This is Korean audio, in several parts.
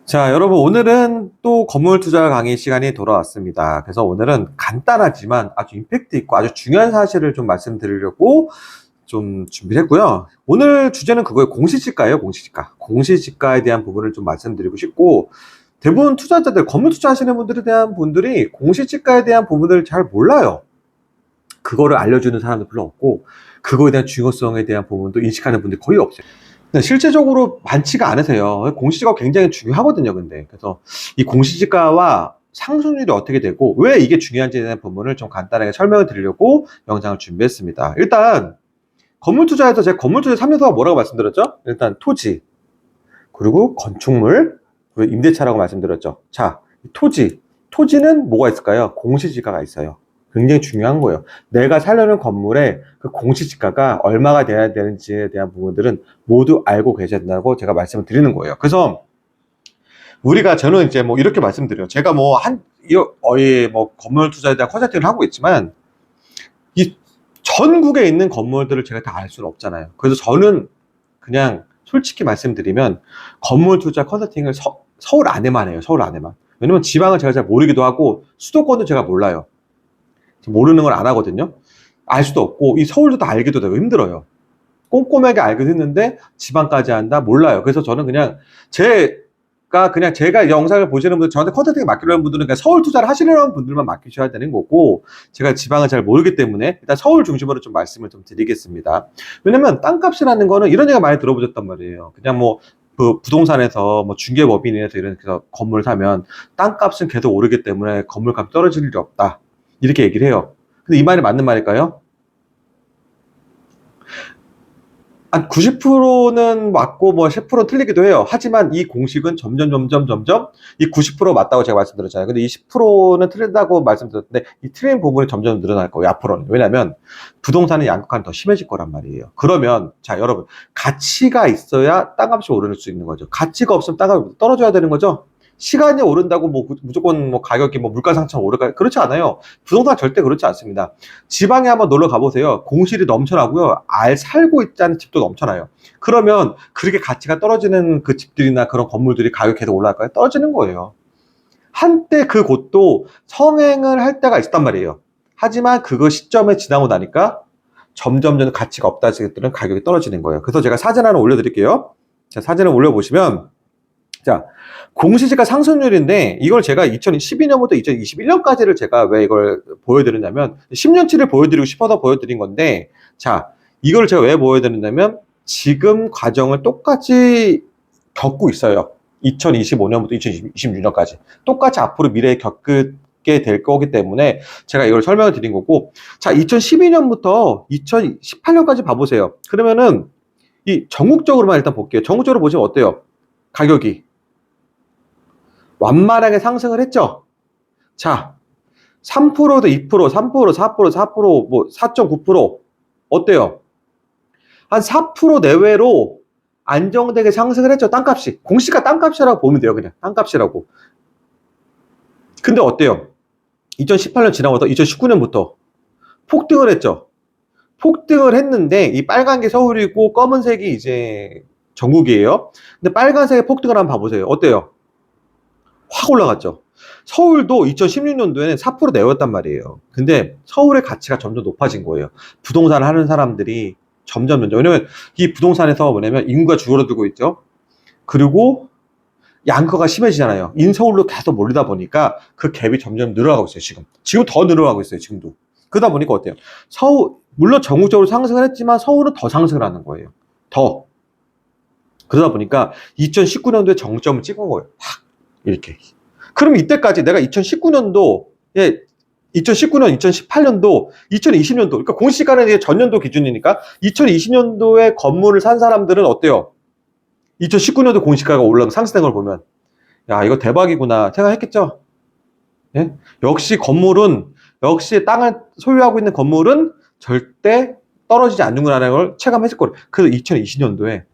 자, 여러분, 오늘은 또 건물 투자 강의 시간이 돌아왔습니다. 그래서 오늘은 간단하지만 아주 임팩트 있고 아주 중요한 사실을 좀 말씀드리려고 좀 준비를 했고요. 오늘 주제는 그거예요. 공시지가예요, 공시지가. 공시지가에 대한 부분을 좀 말씀드리고 싶고, 대부분 투자자들, 건물 투자하시는 분들에 대한 분들이 공시지가에 대한 부분을 잘 몰라요. 그거를 알려주는 사람도 별로 없고, 그거에 대한 중요성에 대한 부분도 인식하는 분들이 거의 없어요. 네, 실제적으로 많지가 않으세요. 공시지가가 굉장히 중요하거든요, 근데. 그래서 이 공시지가와 상승률이 어떻게 되고, 왜 이게 중요한지에 대한 부분을 좀 간단하게 설명을 드리려고 영상을 준비했습니다. 일단, 건물 투자에서 제가 건물 투자 3요소가 뭐라고 말씀드렸죠? 일단 토지, 그리고 건축물, 그리고 임대차라고 말씀드렸죠. 자, 토지는 뭐가 있을까요? 공시지가가 있어요. 굉장히 중요한 거예요. 내가 살려는 건물의 그 공시지가가 얼마가 돼야 되는지에 대한 부분들은 모두 알고 계셔야 된다고 제가 말씀을 드리는 거예요. 그래서 저는 이제 뭐 이렇게 말씀드려요. 제가 뭐 건물 투자에 대한 컨설팅을 하고 있지만 이 전국에 있는 건물들을 제가 다 알 수는 없잖아요. 그래서 저는 그냥 솔직히 말씀드리면 건물 투자 컨설팅을 서울 안에만 해요. 서울 안에만. 왜냐면 지방은 제가 잘 모르기도 하고 수도권도 제가 몰라요. 모르는 걸 안 하거든요. 알 수도 없고 이 서울도 다 알기도 되고 힘들어요. 꼼꼼하게 알긴 했는데 지방까지 한다? 몰라요. 그래서 저는 제가 영상을 보시는 분들, 저한테 컨텐츠 맡기려는 분들은 그냥 서울 투자를 하시려는 분들만 맡기셔야 되는 거고, 제가 지방을 잘 모르기 때문에 일단 서울 중심으로 좀 말씀을 좀 드리겠습니다. 왜냐면 땅값이라는 거는 이런 얘기 많이 들어보셨단 말이에요. 그냥 뭐 그 부동산에서 뭐 중개법인에서 이런 건물을 사면 땅값은 계속 오르기 때문에 건물값이 떨어질 일이 없다, 이렇게 얘기를 해요. 근데 이 말이 맞는 말일까요? 한 90%는 맞고 뭐 10%는 틀리기도 해요. 하지만 이 공식은 점점 이 90% 맞다고 제가 말씀드렸잖아요. 근데 이 10%는 틀린다고 말씀드렸는데 이 틀린 부분이 점점 늘어날 거예요, 앞으로는. 왜냐면 부동산의 양극화는 더 심해질 거란 말이에요. 그러면 자, 여러분, 가치가 있어야 땅값이 오를 수 있는 거죠. 가치가 없으면 땅값이 떨어져야 되는 거죠. 시간이 오른다고 뭐 무조건 뭐 가격이 뭐 물가 상승 오를까? 그렇지 않아요. 부동산 절대 그렇지 않습니다. 지방에 한번 놀러 가보세요. 공실이 넘쳐나고요. 살고 있다는 집도 넘쳐나요. 그러면 그렇게 가치가 떨어지는 그 집들이나 그런 건물들이 가격이 계속 올라갈까요? 떨어지는 거예요. 한때 그 곳도 성행을 할 때가 있었단 말이에요. 하지만 그거 시점에 지나고 나니까 점점 가치가 없다 지들은 가격이 떨어지는 거예요. 그래서 제가 사진 하나 올려드릴게요. 자, 사진을 올려보시면, 자, 공시지가 상승률인데 이걸 제가 2012년부터 2021년까지를 제가 왜 이걸 보여드리냐면 10년치를 보여드리고 싶어서 보여드린 건데, 자, 이걸 제가 왜 보여드리냐면 지금 과정을 똑같이 겪고 있어요. 2025년부터 2026년까지 똑같이 앞으로 미래에 겪게 될 거기 때문에 제가 이걸 설명을 드린 거고, 자, 2012년부터 2018년까지 봐보세요. 그러면은 이 전국적으로만 일단 볼게요. 전국적으로 보시면 어때요? 가격이 완만하게 상승을 했죠. 자, 3%도 2%, 3%, 4%, 4%, 뭐 4.9% 어때요? 한 4% 내외로 안정되게 상승을 했죠. 땅값이. 공시가 땅값이라고 보면 돼요. 그냥 땅값이라고. 근데 어때요? 2018년 지나고서 2019년부터 폭등을 했죠. 폭등을 했는데 이 빨간 게 서울이고 검은색이 이제 전국이에요. 근데 빨간색의 폭등을 한번 봐보세요. 어때요? 확 올라갔죠. 서울도 2016년도에는 4% 내였단 말이에요. 근데 서울의 가치가 점점 높아진 거예요. 부동산을 하는 사람들이 점점. 왜냐면 이 부동산에서 뭐냐면 인구가 줄어들고 있죠. 그리고 양극화가 심해지잖아요. 인서울로 계속 몰리다 보니까 그 갭이 점점 늘어나고 있어요, 지금. 지금 더 늘어나고 있어요, 지금도. 그러다 보니까 어때요? 물론 전국적으로 상승을 했지만 서울은 더 상승을 하는 거예요. 더. 그러다 보니까 2019년도에 정점을 찍은 거예요. 확. 이렇게. 그럼 이때까지 내가 2019년도, 2019년, 2018년도, 2020년도, 그러니까 공시가는 이제 전년도 기준이니까 2020년도에 건물을 산 사람들은 어때요? 2019년도 공시가가 올라가 상승된 걸 보면, 야, 이거 대박이구나 생각했겠죠? 예? 역시 땅을 소유하고 있는 건물은 절대 떨어지지 않는구나라는 걸 체감했을 거예요. 그래서 2019년,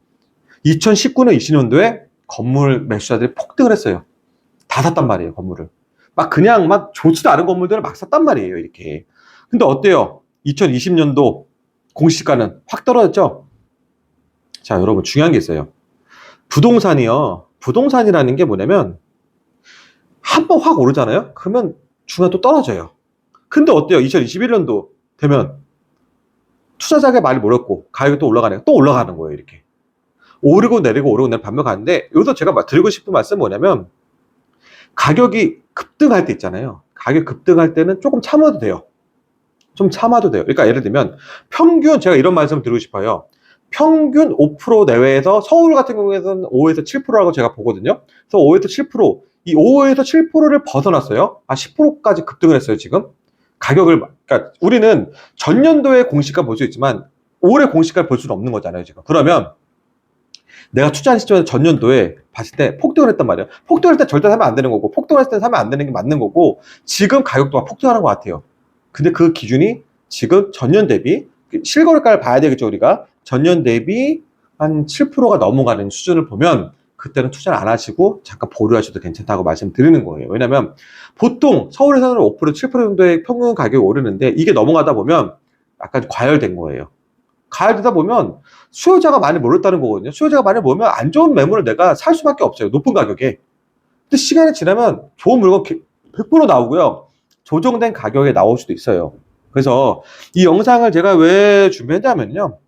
20년도에 건물 매수자들이 폭등을 했어요. 다 샀단 말이에요, 건물을. 그냥 좋지도 않은 건물들을 막 샀단 말이에요, 이렇게. 근데 어때요? 2020년도 공시가는 확 떨어졌죠? 자, 여러분, 중요한 게 있어요. 부동산이요. 부동산이라는 게 뭐냐면 한 번 확 오르잖아요? 그러면 중간에 또 떨어져요. 근데 어때요? 2021년도 되면 투자자가 많이 몰렸고 가격이 또 올라가네요. 또 올라가는 거예요, 이렇게. 오르고 내리고 오르고 내리고 반면 가는데 여기서 제가 드리고 싶은 말씀은 뭐냐면 가격이 급등할 때 있잖아요. 가격 급등할 때는 조금 참아도 돼요. 좀 참아도 돼요. 그러니까 예를 들면 평균 제가 이런 말씀을 드리고 싶어요. 평균 5% 내외에서 서울 같은 경우에는 5에서 7%라고 제가 보거든요. 그래서 5에서 7%, 이 5에서 7%를 벗어났어요. 10%까지 급등을 했어요, 지금. 가격을, 그러니까 우리는 전년도의 공시가 볼 수 있지만 올해 공시가를 볼 수는 없는 거잖아요, 지금. 그러면 내가 투자한 시점에서 전년도에 봤을 때 폭등을 했단 말이에요. 폭등할 때 절대 사면 안 되는 거고, 폭등할 때 사면 안 되는 게 맞는 거고, 지금 가격도 막 폭등하는 것 같아요. 근데 그 기준이 지금 전년 대비, 실거래가를 봐야 되겠죠, 우리가. 전년 대비 한 7%가 넘어가는 수준을 보면, 그때는 투자를 안 하시고, 잠깐 보류하셔도 괜찮다고 말씀드리는 거예요. 왜냐면, 보통 서울에서는 5%, 7% 정도의 평균 가격이 오르는데, 이게 넘어가다 보면, 약간 과열된 거예요. 가열되다 보면 수요자가 많이 몰렸다는 거거든요. 수요자가 많이 몰면 안 좋은 매물을 내가 살 수밖에 없어요. 높은 가격에. 근데 시간이 지나면 좋은 물건 100% 나오고요. 조정된 가격에 나올 수도 있어요. 그래서 이 영상을 제가 왜 준비했냐면요.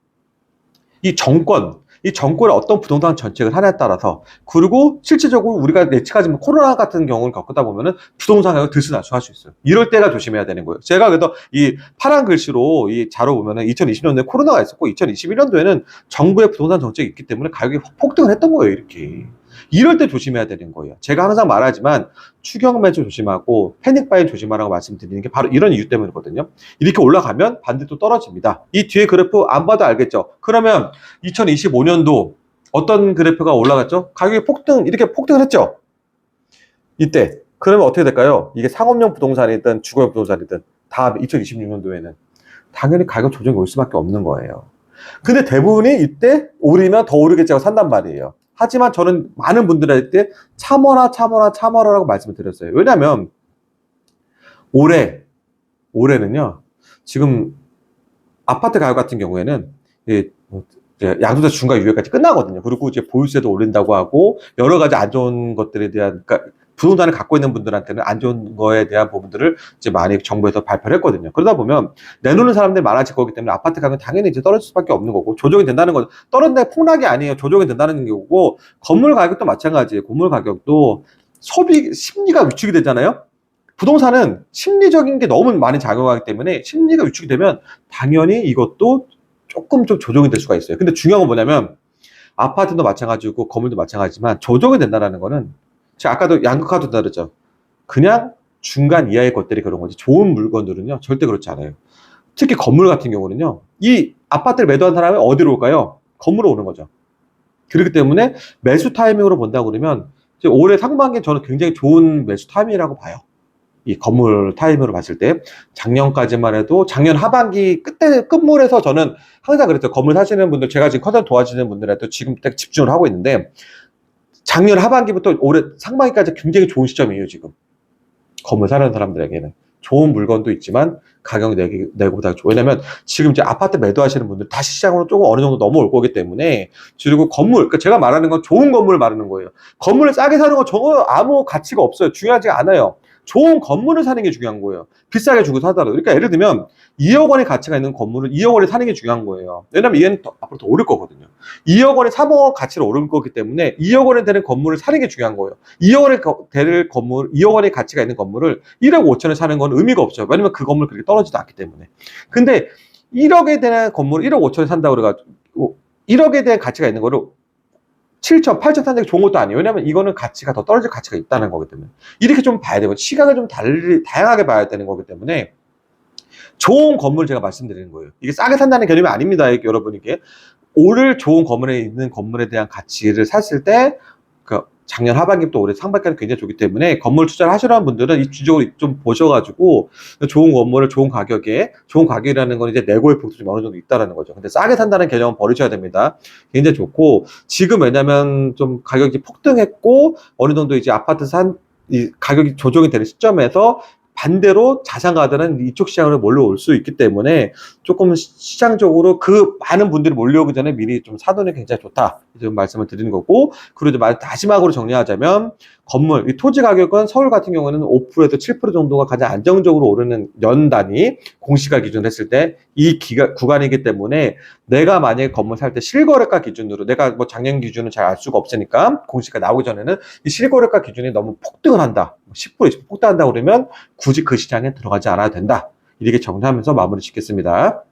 이 정권의 어떤 부동산 정책을 하냐에 따라서, 그리고 실질적으로 우리가 예측하지 못 코로나 같은 경우를 겪다 보면은 부동산 가격 들쑥날쑥할 수 있어요. 이럴 때가 조심해야 되는 거예요. 제가 그래서 이 파란 글씨로 이 자료 보면은 2020년도에 코로나가 있었고 2021년도에는 정부의 부동산 정책이 있기 때문에 가격이 폭등을 했던 거예요, 이렇게. 이럴 때 조심해야 되는 거예요. 제가 항상 말하지만 추격 매수 조심하고 패닉 바이 조심하라고 말씀드리는 게 바로 이런 이유 때문이거든요. 이렇게 올라가면 반대 또 떨어집니다. 이 뒤에 그래프 안 봐도 알겠죠? 그러면 2025년도 어떤 그래프가 올라갔죠? 가격이 이렇게 폭등을 했죠? 이때. 그러면 어떻게 될까요? 이게 상업용 부동산이든 주거용 부동산이든 다 2026년도에는 당연히 가격 조정이 올 수밖에 없는 거예요. 근데 대부분이 이때 오르면 더 오르겠지 하고 산단 말이에요. 하지만 저는 많은 분들한테 참어라라고 말씀을 드렸어요. 왜냐면 올해는요, 지금 아파트 가격 같은 경우에는 이제 양도세 중과 유예까지 끝나거든요. 그리고 이제 보유세도 올린다고 하고 여러 가지 안 좋은 것들에 대한, 그러니까 부동산을 갖고 있는 분들한테는 안 좋은 거에 대한 부분들을 이제 많이 정부에서 발표를 했거든요. 그러다 보면 내놓는 사람들이 많아질 거기 때문에 아파트 가격은 당연히 이제 떨어질 수밖에 없는 거고, 조정이 된다는 건 떨어진다는 게 폭락이 아니에요. 조정이 된다는 거고, 건물 가격도 마찬가지예요. 건물 가격도 소비 심리가 위축이 되잖아요. 부동산은 심리적인 게 너무 많이 작용하기 때문에 심리가 위축이 되면 당연히 이것도 조금 좀 조정이 될 수가 있어요. 근데 중요한 건 뭐냐면 아파트도 마찬가지고 건물도 마찬가지지만 조정이 된다는 거는, 제가 아까도 양극화도 다르죠. 그냥 중간 이하의 것들이 그런 거지 좋은 물건들은요 절대 그렇지 않아요. 특히 건물 같은 경우는요, 이 아파트를 매도한 사람이 어디로 올까요? 건물로 오는 거죠. 그렇기 때문에 매수 타이밍으로 본다고 그러면 올해 상반기 저는 굉장히 좋은 매수 타이밍이라고 봐요. 이 건물 타임으로 봤을 때 작년까지만 해도 작년 하반기 끝물에서 저는 항상 그랬죠. 건물 사시는 분들, 제가 지금 컨설팅 도와주시는 분들한테 지금 딱 집중을 하고 있는데 작년 하반기부터 올해 상반기까지 굉장히 좋은 시점이에요. 지금 건물 사는 사람들에게는 좋은 물건도 있지만 가격 내고보다 좋고, 왜냐면 지금 이제 아파트 매도하시는 분들 다시 시장으로 조금 어느 정도 넘어올 거기 때문에. 그리고 건물, 그러니까 제가 말하는 건 좋은 건물을 말하는 거예요. 건물을 싸게 사는 건 저거 아무 가치가 없어요. 중요하지 않아요. 좋은 건물을 사는 게 중요한 거예요. 비싸게 주고 사더라도. 그러니까 예를 들면 2억 원의 가치가 있는 건물을 2억 원에 사는 게 중요한 거예요. 왜냐면 얘는 앞으로 더 오를 거거든요. 2억 원에 3억 원 가치로 오를 거기 때문에 2억 원에 되는 건물을 사는 게 중요한 거예요. 2억 원에 될 건물, 2억 원의 가치가 있는 건물을 1억 5천에 사는 건 의미가 없어요. 왜냐면 그 건물 그렇게 떨어지지도 않기 때문에. 근데 1억에 대한 건물을 1억 5천에 산다고 그래가지고 1억에 대한 가치가 있는 거를 7천, 8천 사는 게 좋은 것도 아니에요. 왜냐면 이거는 가치가 더 떨어질 가치가 있다는 거기 때문에. 이렇게 좀 봐야 되고, 시각을 좀 다양하게 봐야 되는 거기 때문에 좋은 건물 제가 말씀드리는 거예요. 이게 싸게 산다는 개념이 아닙니다. 여러분에게. 오를 좋은 건물에 있는 건물에 대한 가치를 샀을 때, 작년 하반기부터 올해 상반기까지 굉장히 좋기 때문에 건물 투자를 하시려는 분들은 이 주적으로 좀 보셔가지고 좋은 건물을 좋은 가격에, 좋은 가격이라는 건 이제 내고의 폭도 좀 어느 정도 있다라는 거죠. 근데 싸게 산다는 개념은 버리셔야 됩니다. 굉장히 좋고, 지금 왜냐면 좀 가격이 폭등했고 어느 정도 이제 아파트 이 가격이 조정이 되는 시점에서 반대로 자산가들은 이쪽 시장으로 몰려올 수 있기 때문에 조금 시장적으로 그 많은 분들이 몰려오기 전에 미리 좀 사두는 게 굉장히 좋다. 지금 말씀을 드리는 거고, 그리고 이제 마지막으로 정리하자면 건물, 이 토지 가격은 서울 같은 경우는 5%에서 7% 정도가 가장 안정적으로 오르는 연 단위 공시가 기준으로 했을 때 이 구간이기 때문에 내가 만약에 건물 살 때 실거래가 기준으로, 내가 뭐 작년 기준은 잘 알 수가 없으니까 공시가 나오기 전에는 이 실거래가 기준이 너무 폭등을 한다, 10% 20% 폭등한다 그러면 굳이 그 시장에 들어가지 않아도 된다, 이렇게 정리하면서 마무리 짓겠습니다.